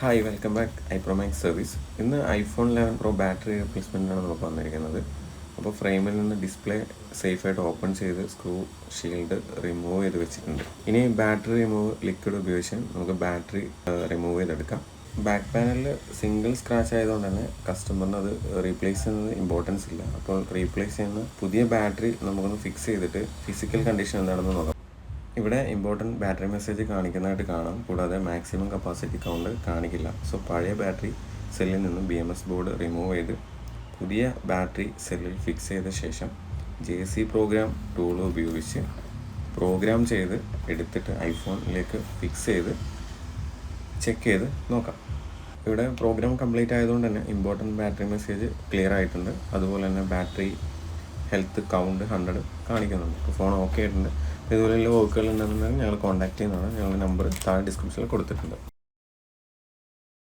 Hi, welcome back IPROMAX service. ഇന്ന് iPhone 11 Pro battery റീപ്ലേസ്മെൻറ്റാണ് നമുക്ക് വന്നിരിക്കുന്നത്. അപ്പോൾ ഫ്രെയിമിൽ നിന്ന് ഡിസ്പ്ലേ സേഫായിട്ട് ഓപ്പൺ ചെയ്ത് സ്ക്രൂ ഷീൽഡ് റിമൂവ് ചെയ്ത് വെച്ചിട്ടുണ്ട്. ഇനി ബാറ്ററി റിമൂവ് ലിക്വിഡ് ഉപയോഗിച്ച് നമുക്ക് ബാറ്ററി റിമൂവ് ചെയ്തെടുക്കാം. ബാക്ക് പാനലിൽ സിംഗിൾ സ്ക്രാച്ച് ആയതുകൊണ്ട് തന്നെ കസ്റ്റമറിന് അത് റീപ്ലേസ് ചെയ്യുന്നത് ഇമ്പോർട്ടൻസ് ഇല്ല. അപ്പോൾ റീപ്ലേസ് ചെയ്യുന്ന പുതിയ ബാറ്ററി നമുക്കൊന്ന് ഫിക്സ് ചെയ്തിട്ട് ഫിസിക്കൽ കണ്ടീഷൻ എന്താണെന്ന് നോക്കാം. ഇവിടെ ഇമ്പോർട്ടൻറ്റ് ബാറ്ററി മെസ്സേജ് കാണിക്കുന്നതായിട്ട് കാണാം, കൂടാതെ മാക്സിമം കപ്പാസിറ്റി കൗണ്ട് കാണിക്കില്ല. സോ പഴയ ബാറ്ററി സെല്ലിൽ നിന്ന് BMS ബോർഡ് റിമൂവ് ചെയ്ത് പുതിയ ബാറ്ററി സെല്ലിൽ ഫിക്സ് ചെയ്ത ശേഷം JC പ്രോഗ്രാം ടൂൾ ഉപയോഗിച്ച് പ്രോഗ്രാം ചെയ്ത് എടുത്തിട്ട് ഐഫോണിലേക്ക് ഫിക്സ് ചെയ്ത് ചെക്ക് ചെയ്ത് നോക്കാം. ഇവിടെ പ്രോഗ്രാം കംപ്ലീറ്റ് ആയതുകൊണ്ട് തന്നെ ഇമ്പോർട്ടൻറ്റ് ബാറ്ററി മെസ്സേജ് ക്ലിയർ ആയിട്ടുണ്ട്. അതുപോലെ തന്നെ ബാറ്ററി ഹെൽത്ത് കൗണ്ട് 100 കാണിക്കുന്നുണ്ട്. ഫോൺ ഓക്കെ ആയിട്ടുണ്ട്. ഇതുപോലെയുള്ള വർക്കുകൾ ഉണ്ടെന്നുണ്ടെങ്കിൽ ഞങ്ങൾ കോൺടാക്ട് ചെയ്യുന്നതാണ്. ഞങ്ങളുടെ നമ്പർ താഴെ ഡിസ്ക്രിപ്ഷനിൽ കൊടുത്തിട്ടുണ്ട്.